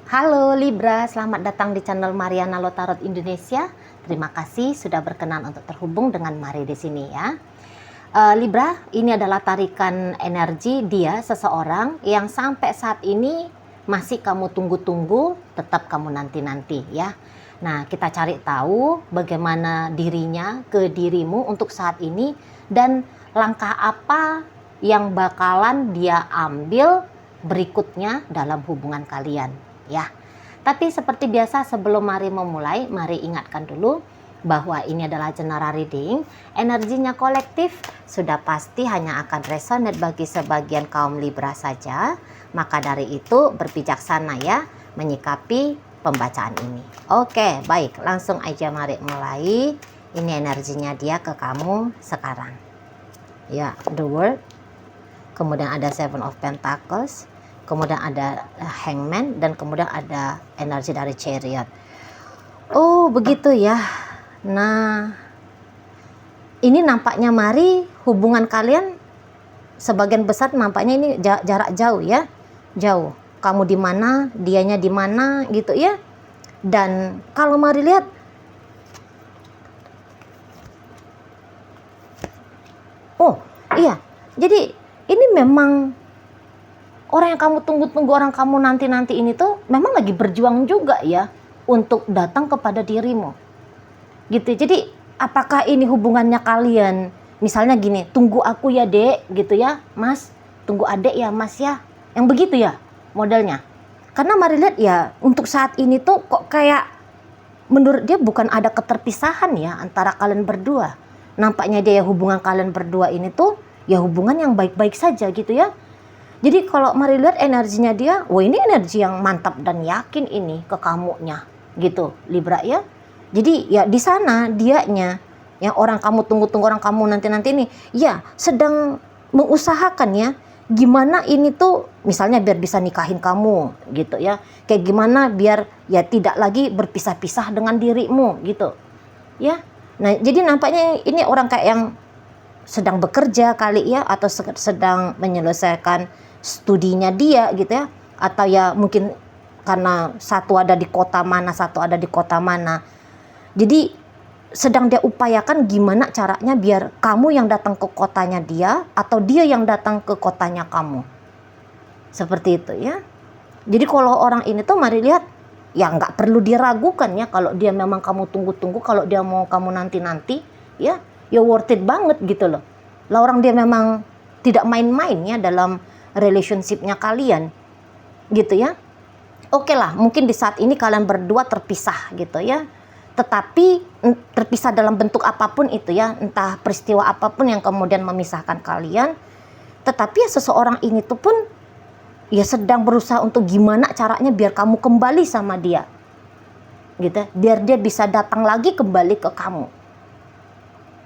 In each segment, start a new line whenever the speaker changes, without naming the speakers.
Halo Libra, selamat datang di channel Mariana Lotarot Indonesia. Terima kasih sudah berkenan untuk terhubung dengan Mari di sini ya. Libra, ini adalah tarikan energi dia seseorang yang sampai saat ini masih kamu tunggu-tunggu, tetap kamu nanti-nanti ya. Nah, kita cari tahu bagaimana dirinya ke dirimu untuk saat ini dan langkah apa yang bakalan dia ambil berikutnya dalam hubungan kalian ya. Tapi seperti biasa sebelum mari memulai, mari ingatkan dulu bahwa ini adalah general reading. Energinya kolektif, sudah pasti hanya akan resonate bagi sebagian kaum Libra saja. Maka dari itu berbijaksana ya menyikapi pembacaan ini. Oke, baik, langsung aja mari mulai. Ini energinya dia ke kamu sekarang. Ya, the World. Kemudian ada Seven of Pentacles. Kemudian ada Hangman dan kemudian ada energi dari Chariot. Oh, begitu ya. Nah, ini nampaknya Mari hubungan kalian sebagian besar nampaknya ini jarak jauh ya. Jauh. Kamu di mana, dianya di mana gitu ya. Dan kalau Mari lihat oh, iya. Jadi ini memang orang yang kamu tunggu-tunggu, orang kamu nanti-nanti ini tuh memang lagi berjuang juga ya untuk datang kepada dirimu. Gitu. Jadi apakah ini hubungannya kalian? Misalnya gini, tunggu aku ya dek gitu ya, mas. Tunggu adek ya mas ya. Yang begitu ya modelnya. Karena Mari lihat ya untuk saat ini tuh kok kayak menurut dia bukan ada keterpisahan ya antara kalian berdua. Nampaknya dia hubungan kalian berdua ini tuh ya hubungan yang baik-baik saja gitu ya. Jadi kalau Mari lihat energinya dia, wah ini energi yang mantap dan yakin ini ke kamunya gitu Libra ya. Jadi ya di sana dianya yang orang kamu tunggu-tunggu, orang kamu nanti-nanti ini ya sedang mengusahakan ya gimana ini tuh misalnya biar bisa nikahin kamu gitu ya. Kayak gimana biar ya tidak lagi berpisah-pisah dengan dirimu gitu. Ya. Nah, jadi nampaknya ini orang kayak yang sedang bekerja kali ya atau sedang menyelesaikan studinya dia gitu ya, atau ya mungkin karena satu ada di kota mana, satu ada di kota mana. Jadi sedang dia upayakan gimana caranya biar kamu yang datang ke kotanya dia atau dia yang datang ke kotanya kamu. Seperti itu ya. Jadi kalau orang ini tuh Mari lihat ya nggak perlu diragukan ya kalau dia memang kamu tunggu-tunggu, kalau dia mau kamu nanti-nanti ya worth it banget gitu loh. Lah orang dia memang tidak main-main ya dalam relationship-nya kalian gitu ya. Oke lah, mungkin di saat ini kalian berdua terpisah gitu ya. Tetapi terpisah dalam bentuk apapun itu ya, entah peristiwa apapun yang kemudian memisahkan kalian. Tetapi ya seseorang ini tuh pun ya sedang berusaha untuk gimana caranya biar kamu kembali sama dia. Gitu, biar dia bisa datang lagi kembali ke kamu.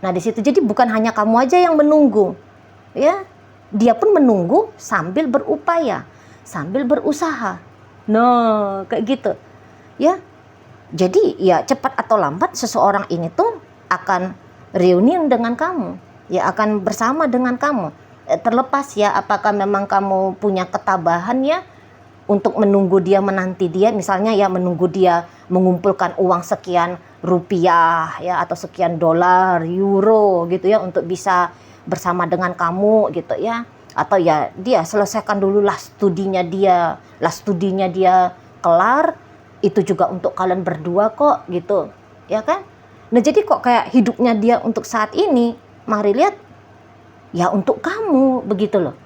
Nah, di situ jadi bukan hanya kamu aja yang menunggu. Ya. Dia pun menunggu sambil berupaya, sambil berusaha. Nah, kayak gitu. Ya. Jadi ya cepat atau lambat seseorang ini tuh akan reunion dengan kamu. Ya akan bersama dengan kamu. Terlepas ya apakah memang kamu punya ketabahan ya untuk menunggu dia, menanti dia, misalnya ya menunggu dia mengumpulkan uang sekian rupiah ya atau sekian dolar, euro gitu ya untuk bisa bersama dengan kamu gitu ya, atau ya dia selesaikan dulu lah studinya dia kelar, itu juga untuk kalian berdua kok gitu ya kan. Nah jadi kok kayak hidupnya dia untuk saat ini Mari lihat ya untuk kamu begitu loh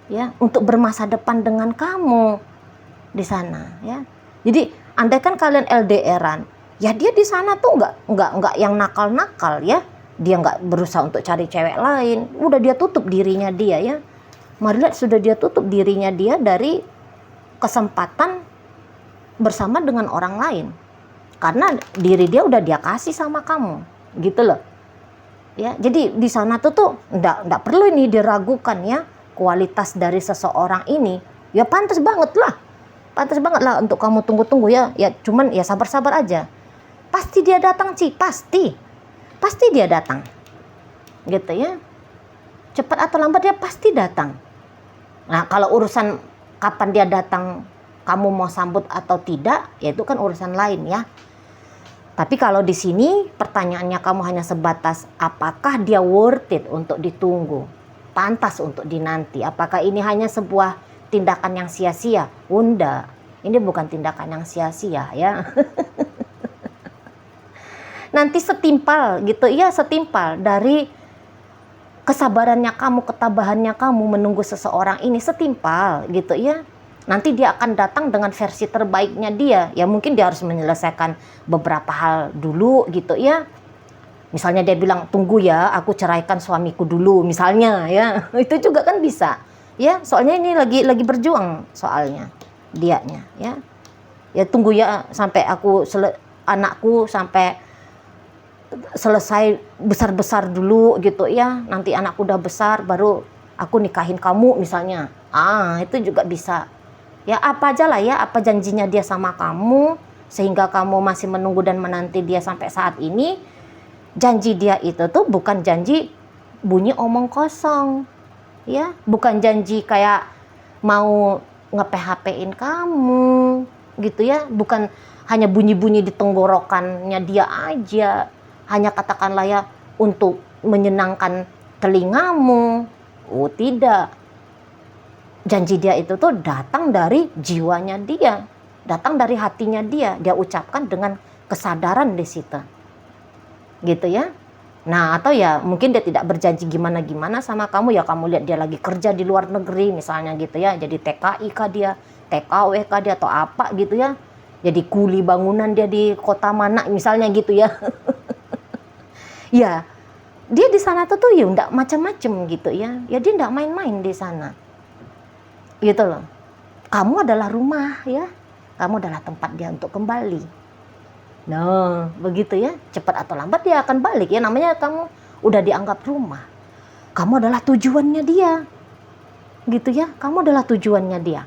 ya, untuk bermasa depan dengan kamu di sana ya. Jadi andai kan kalian LDRan ya dia di sana tuh nggak yang nakal-nakal ya. Dia nggak berusaha untuk cari cewek lain. Udah dia tutup dirinya dia ya. Mari lihat sudah dia tutup dirinya dia dari kesempatan bersama dengan orang lain. Karena diri dia udah dia kasih sama kamu. Gitu loh. Ya, jadi di sana tuh nggak perlu ini diragukan ya. Kualitas dari seseorang ini. Ya pantas banget lah. Pantas banget lah untuk kamu tunggu-tunggu ya. Ya cuman ya sabar-sabar aja. Pasti dia datang Ci, pasti dia datang gitu ya, cepat atau lambat dia pasti datang. Nah kalau urusan kapan dia datang kamu mau sambut atau tidak, ya itu kan urusan lain ya. Tapi kalau di sini pertanyaannya kamu hanya sebatas apakah dia worth it untuk ditunggu, pantas untuk dinanti, apakah ini hanya sebuah tindakan yang sia-sia? Enggak, ini bukan tindakan yang sia-sia ya. Nanti setimpal gitu ya, setimpal dari kesabarannya kamu, ketabahannya kamu menunggu seseorang ini setimpal gitu ya. Nanti dia akan datang dengan versi terbaiknya dia. Ya mungkin dia harus menyelesaikan beberapa hal dulu gitu ya. Misalnya dia bilang, tunggu ya, aku ceraikan suamiku dulu misalnya ya. Itu juga kan bisa. Ya, soalnya ini lagi berjuang soalnya dianya ya. Ya tunggu ya sampai anakku sampai selesai besar-besar dulu gitu ya, nanti anakku udah besar baru aku nikahin kamu misalnya. Itu juga bisa ya, apa aja lah ya, apa janjinya dia sama kamu sehingga kamu masih menunggu dan menanti dia sampai saat ini. Janji dia itu tuh bukan janji bunyi omong kosong ya, bukan janji kayak mau nge-PHP-in kamu gitu ya, bukan hanya bunyi-bunyi di tenggorokannya dia aja, hanya katakanlah ya untuk menyenangkan telingamu. Oh tidak, janji dia itu tuh datang dari jiwanya dia, datang dari hatinya dia ucapkan dengan kesadaran di situ gitu ya. Nah atau ya mungkin dia tidak berjanji gimana-gimana sama kamu ya, kamu lihat dia lagi kerja di luar negeri misalnya gitu ya, jadi TKI kah dia, TKW kah dia, atau apa gitu ya, jadi kuli bangunan dia di kota mana misalnya gitu ya. Ya, dia di sana tuh ya enggak macam-macam gitu ya. Ya dia enggak main-main di sana. Gitu loh. Kamu adalah rumah ya. Kamu adalah tempat dia untuk kembali. Nah, begitu ya. Cepat atau lambat dia akan balik ya. Namanya kamu udah dianggap rumah. Kamu adalah tujuannya dia. Gitu ya. Kamu adalah tujuannya dia.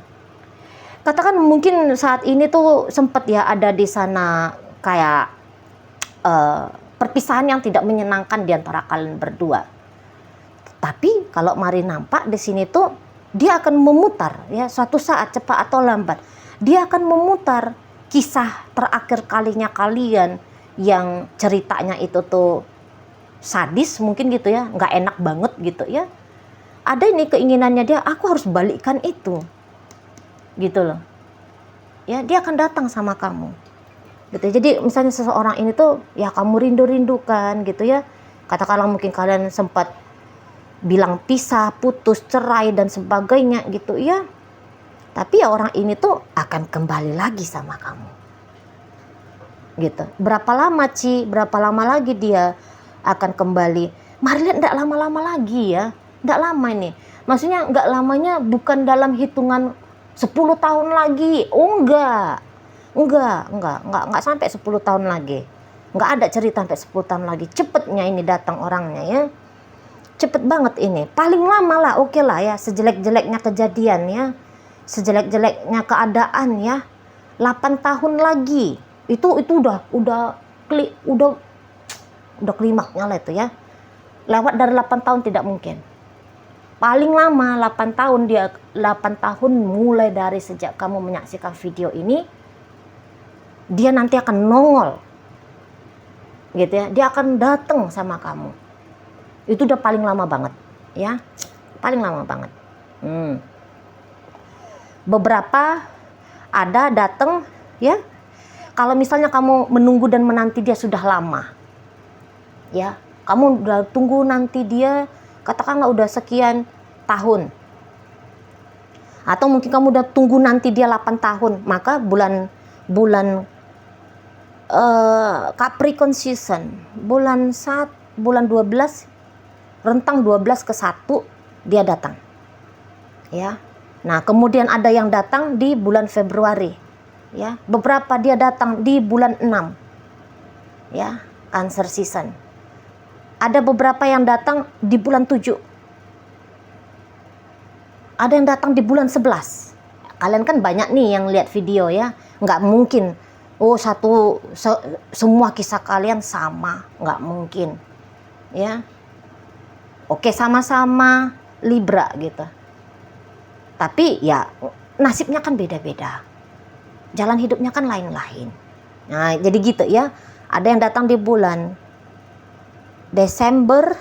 Katakan mungkin saat ini tuh sempat ya ada di sana kayak perpisahan yang tidak menyenangkan di antara kalian berdua. Tapi kalau mari nampak di sini tuh dia akan memutar ya, suatu saat cepat atau lambat dia akan memutar kisah terakhir kalinya kalian yang ceritanya itu tuh sadis mungkin gitu ya, nggak enak banget gitu ya. Ada ini keinginannya dia, aku harus balikkan itu. Gitu loh. Ya, dia akan datang sama kamu. Gitu. Jadi misalnya seseorang ini tuh ya kamu rindu-rindukan gitu ya, katakanlah mungkin kalian sempat bilang pisah, putus, cerai dan sebagainya gitu ya, tapi ya orang ini tuh akan kembali lagi sama kamu gitu. Berapa lama berapa lama lagi dia akan kembali? Mari lihat, enggak lama-lama lagi ya, enggak lama ini, maksudnya enggak lamanya bukan dalam hitungan 10 tahun lagi. Oh enggak sampai 10 tahun lagi. Enggak ada cerita sampai 10 tahun lagi. Cepetnya ini datang orangnya ya. Cepet banget ini. Paling lama lah, oke lah ya, sejelek-jeleknya kejadian ya, sejelek-jeleknya keadaan ya, 8 tahun lagi. Itu udah klimaknya lah itu ya. Lewat dari 8 tahun tidak mungkin. Paling lama 8 tahun dia, 8 tahun mulai dari sejak kamu menyaksikan video ini, dia nanti akan nongol. Gitu ya. Dia akan datang sama kamu. Itu udah paling lama banget, ya. Paling lama banget. Beberapa ada datang ya. Kalau misalnya kamu menunggu dan menanti dia sudah lama. Ya, kamu udah tunggu nanti dia katakanlah udah sekian tahun, atau mungkin kamu udah tunggu nanti dia 8 tahun, maka bulan Capricorn season, bulan 12, rentang 12 ke 1 dia datang ya. Nah kemudian ada yang datang di bulan Februari ya, beberapa dia datang di bulan 6 ya, Cancer season. Ada beberapa yang datang di bulan 7. Ada yang datang di bulan 11. Kalian kan banyak nih yang lihat video ya. Nggak mungkin, semua kisah kalian sama. Nggak mungkin. Ya. Oke, sama-sama Libra gitu. Tapi ya nasibnya kan beda-beda. jalan hidupnya kan lain-lain. Nah, jadi gitu ya. Ada yang datang di bulan Desember,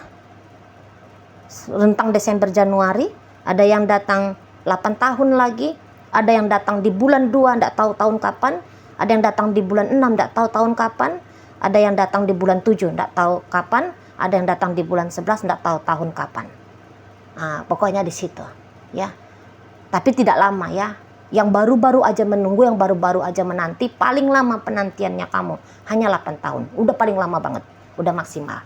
rentang Desember Januari, ada yang datang 8 tahun lagi, ada yang datang di bulan 2 enggak tahu tahun kapan, ada yang datang di bulan 6 enggak tahu tahun kapan, ada yang datang di bulan 7 enggak tahu kapan, ada yang datang di bulan 11 enggak tahu tahun kapan. Nah, pokoknya di situ ya. Tapi tidak lama ya. Yang baru-baru aja menunggu, yang baru-baru aja menanti, paling lama penantiannya kamu hanya 8 tahun. Udah paling lama banget, udah maksimal.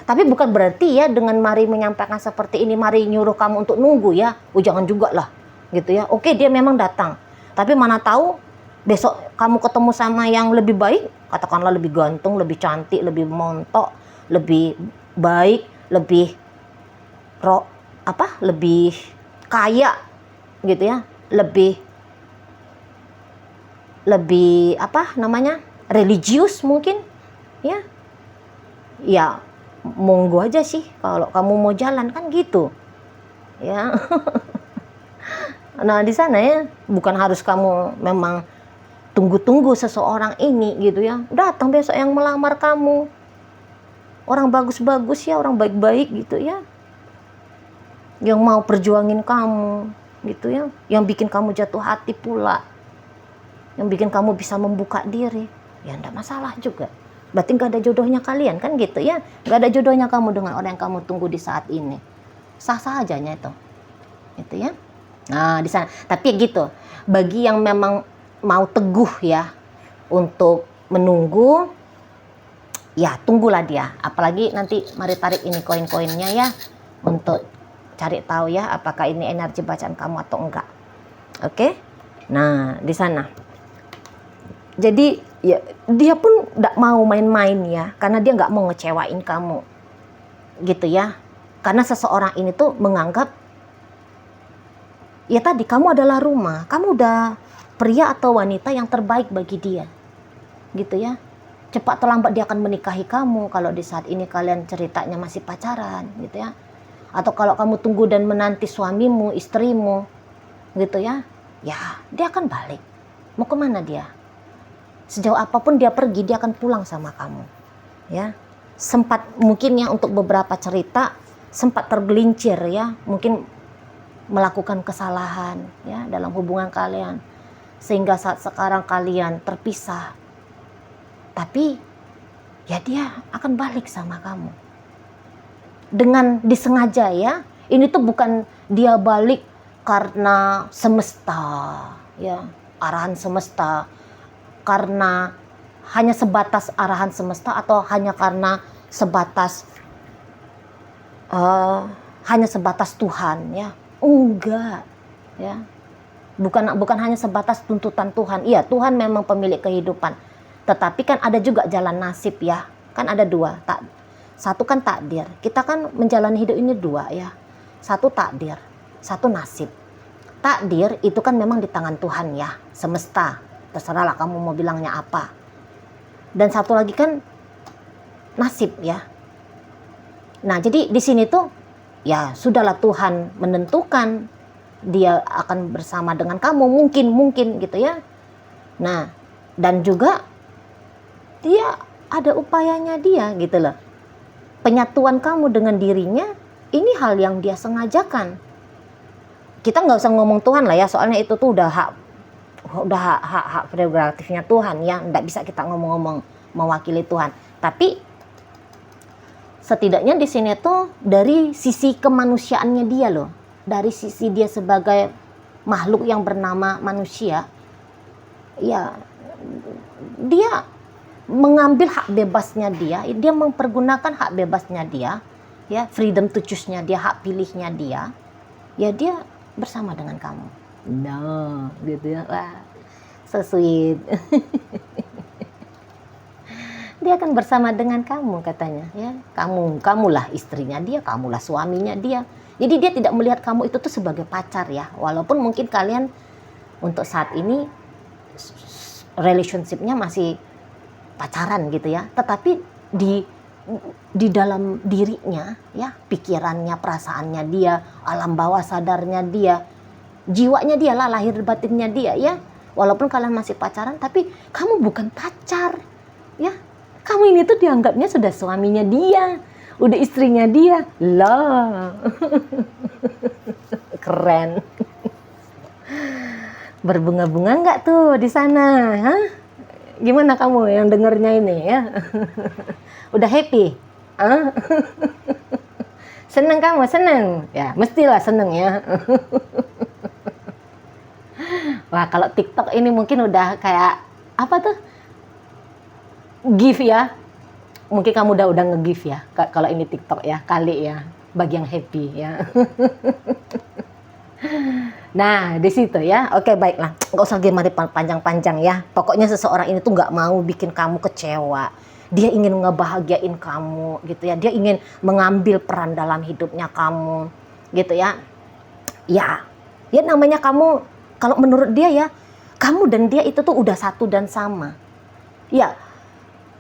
Tapi bukan berarti ya dengan Mari menyampaikan seperti ini, Mari nyuruh kamu untuk nunggu ya. Jangan juga lah gitu ya. Oke, dia memang datang. Tapi mana tahu besok kamu ketemu sama yang lebih baik, katakanlah lebih ganteng, lebih cantik, lebih montok, lebih baik, lebih lebih kaya gitu ya, lebih religius mungkin ya. Ya monggo aja sih kalau kamu mau jalan kan gitu ya. Nah di sana ya bukan harus kamu memang tunggu-tunggu seseorang ini gitu ya. Datang besok yang melamar kamu, orang bagus-bagus ya, orang baik-baik gitu ya, yang mau perjuangin kamu gitu ya, yang bikin kamu jatuh hati pula, yang bikin kamu bisa membuka diri, ya enggak masalah juga. Berarti nggak ada jodohnya kalian kan gitu ya, nggak ada jodohnya kamu dengan orang yang kamu tunggu di saat ini, sah-sah ajanya itu ya. Nah di sana, tapi gitu, bagi yang memang mau teguh ya untuk menunggu, ya tunggulah dia. Apalagi nanti Mari tarik ini koin-koinnya ya, untuk cari tahu ya apakah ini energi bacaan kamu atau enggak. Oke? Nah di sana. Jadi ya dia pun nggak mau main-main ya, karena dia nggak mau ngecewain kamu, gitu ya. Karena seseorang ini tuh menganggap, ya tadi kamu adalah rumah, kamu udah pria atau wanita yang terbaik bagi dia, gitu ya. Cepat atau lambat dia akan menikahi kamu kalau di saat ini kalian ceritanya masih pacaran, gitu ya. Atau kalau kamu tunggu dan menanti suamimu, istrimu, gitu ya, ya dia akan balik. Mau kemana dia? Sejauh apapun dia pergi, dia akan pulang sama kamu ya. Sempat mungkin ya untuk beberapa cerita sempat tergelincir ya, mungkin melakukan kesalahan ya dalam hubungan kalian, sehingga saat sekarang kalian terpisah. Tapi ya dia akan balik sama kamu dengan disengaja ya. Ini tuh bukan dia balik karena semesta ya, arahan semesta, karena hanya sebatas arahan semesta, atau hanya karena sebatas Tuhan ya. Enggak ya. Bukan hanya sebatas tuntutan Tuhan. Iya, Tuhan memang pemilik kehidupan. Tetapi kan ada juga jalan nasib ya. Kan ada dua. Satu kan takdir. Kita kan menjalani hidup ini dua ya. Satu takdir, satu nasib. Takdir itu kan memang di tangan Tuhan ya, semesta. Terserahlah kamu mau bilangnya apa. Dan satu lagi kan nasib ya. Nah jadi di sini tuh ya sudahlah, Tuhan menentukan dia akan bersama dengan kamu, mungkin gitu ya. Nah dan juga dia ada upayanya dia gitu loh. Penyatuan kamu dengan dirinya ini hal yang dia sengajakan. Kita nggak usah ngomong Tuhan lah ya, soalnya itu tuh udah hak prerogatifnya Tuhan ya, nggak bisa kita ngomong-ngomong mewakili Tuhan. Tapi setidaknya di sini tuh dari sisi kemanusiaannya dia loh, dari sisi dia sebagai makhluk yang bernama manusia, ya dia mengambil hak bebasnya dia mempergunakan hak bebasnya dia, ya freedom to choose-nya dia, hak pilihnya dia, ya dia bersama dengan kamu. Nah, gitu ya. Wah, so sweet. Dia akan bersama dengan kamu katanya, ya. Kamulah istrinya dia, kamulah suaminya dia. Jadi dia tidak melihat kamu itu tuh sebagai pacar ya. Walaupun mungkin kalian untuk saat ini relationship-nya masih pacaran gitu ya. Tetapi di dalam dirinya ya, pikirannya, perasaannya dia, alam bawah sadarnya dia, jiwanya dia lah, lahir batinnya dia ya, Walaupun kalian masih pacaran, tapi kamu bukan pacar, ya. Kamu ini tuh dianggapnya sudah suaminya dia, udah istrinya dia. Lah. Keren. Berbunga-bunga nggak tuh di sana? Hah? Gimana kamu yang dengernya ini ya? Udah happy? Hah? Seneng kamu? Seneng? Ya, mestilah seneng ya. Wah, kalau TikTok ini mungkin udah kayak apa tuh? Gift ya. Mungkin kamu udah nge-gift ya. Kalau ini TikTok ya, kali ya. Bagi yang happy ya. Nah, di situ ya. Oke, baiklah. Nggak usah gimana panjang-panjang ya. Pokoknya seseorang ini tuh nggak mau bikin kamu kecewa. Dia ingin ngebahagiain kamu gitu ya. Dia ingin mengambil peran dalam hidupnya kamu gitu ya. Ya namanya kamu, kalau menurut dia ya, kamu dan dia itu tuh udah satu dan sama. Ya,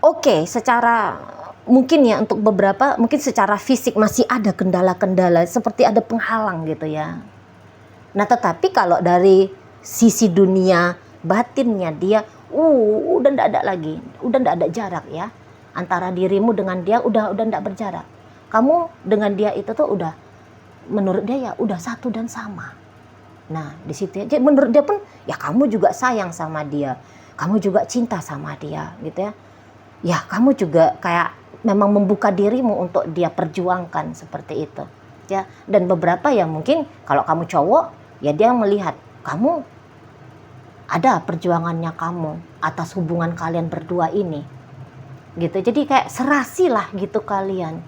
oke, secara mungkin ya untuk beberapa, mungkin secara fisik masih ada kendala-kendala seperti ada penghalang gitu ya. Nah, tetapi kalau dari sisi dunia batinnya dia, udah ndak ada lagi, udah ndak ada jarak ya antara dirimu dengan dia, udah ndak berjarak. Kamu dengan dia itu tuh udah, menurut dia ya udah satu dan sama. Nah, di situ ya, menurut dia pun ya kamu juga sayang sama dia, kamu juga cinta sama dia, gitu ya. Ya, kamu juga kayak memang membuka dirimu untuk dia perjuangkan seperti itu, ya. Dan beberapa ya mungkin kalau kamu cowok, ya dia melihat kamu ada perjuangannya kamu atas hubungan kalian berdua ini, gitu. Jadi kayak serasi lah gitu kalian,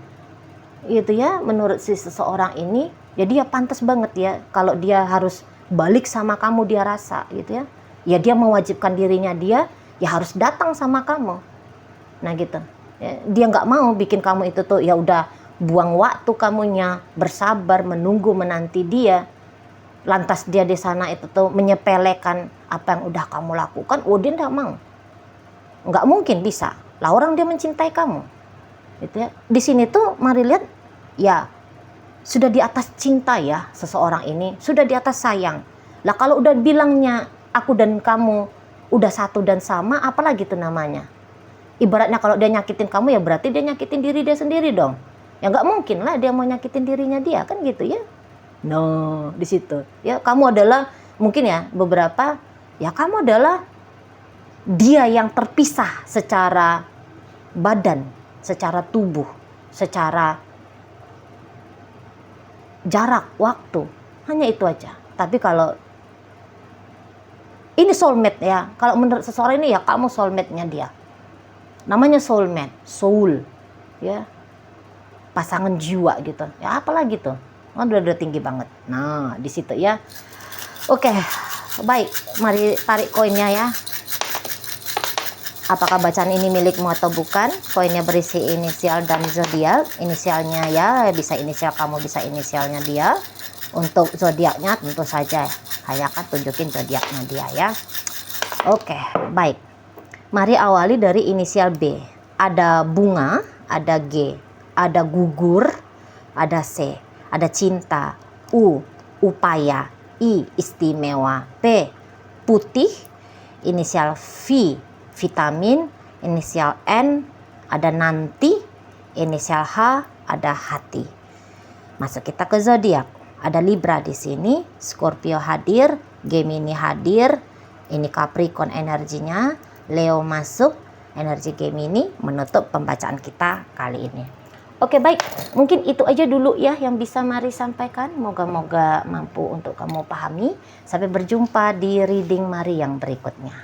gitu ya. Menurut si seseorang ini, ya dia pantas banget ya kalau dia harus balik sama kamu, dia rasa gitu ya. Ya dia mewajibkan dirinya dia, ya harus datang sama kamu. Nah gitu. Ya, dia nggak mau bikin kamu itu tuh ya udah buang waktu kamunya bersabar menunggu menanti dia. Lantas dia di sana itu tuh menyepelekan apa yang udah kamu lakukan. Dia nggak mau, nggak mungkin bisa lah, orang dia mencintai kamu gitu ya. Di sini tuh mari lihat ya, sudah di atas cinta ya seseorang ini, sudah di atas sayang lah. Kalau udah bilangnya aku dan kamu udah satu dan sama, apalagi itu namanya. Ibaratnya kalau dia nyakitin kamu ya berarti dia nyakitin diri dia sendiri dong. Ya nggak mungkin lah dia mau nyakitin dirinya dia, kan gitu ya. No, di situ ya kamu adalah mungkin ya beberapa, ya kamu adalah dia yang terpisah secara badan, secara tubuh, secara jarak waktu, hanya itu aja. Tapi kalau ini soulmate ya, kalau menurut seseorang ini ya kamu soulmate-nya dia. Namanya soulmate, soul ya, pasangan jiwa gitu ya, apalagi tuh udah tinggi banget. Nah, di situ ya. Oke, baik, mari tarik koinnya ya. Apakah bacaan ini milikmu atau bukan? Koinnya berisi inisial dan zodiak. Inisialnya ya bisa inisial kamu, bisa inisialnya dia. Untuk zodiaknya tentu saja saya akan tunjukin zodiaknya dia ya. Oke, baik. Mari awali dari inisial B. Ada bunga, ada G, ada gugur, ada C, ada cinta, U, upaya, I, istimewa, P, putih, inisial V, vitamin, inisial N, ada nanti, inisial H, ada hati. Masuk kita ke zodiak. Ada Libra di sini, Scorpio hadir, Gemini hadir, ini Capricorn energinya, Leo masuk, energi Gemini menutup pembacaan kita kali ini. Oke, baik, mungkin itu aja dulu ya yang bisa Mari sampaikan. Moga-moga mampu untuk kamu pahami. Sampai berjumpa di reading Mari yang berikutnya.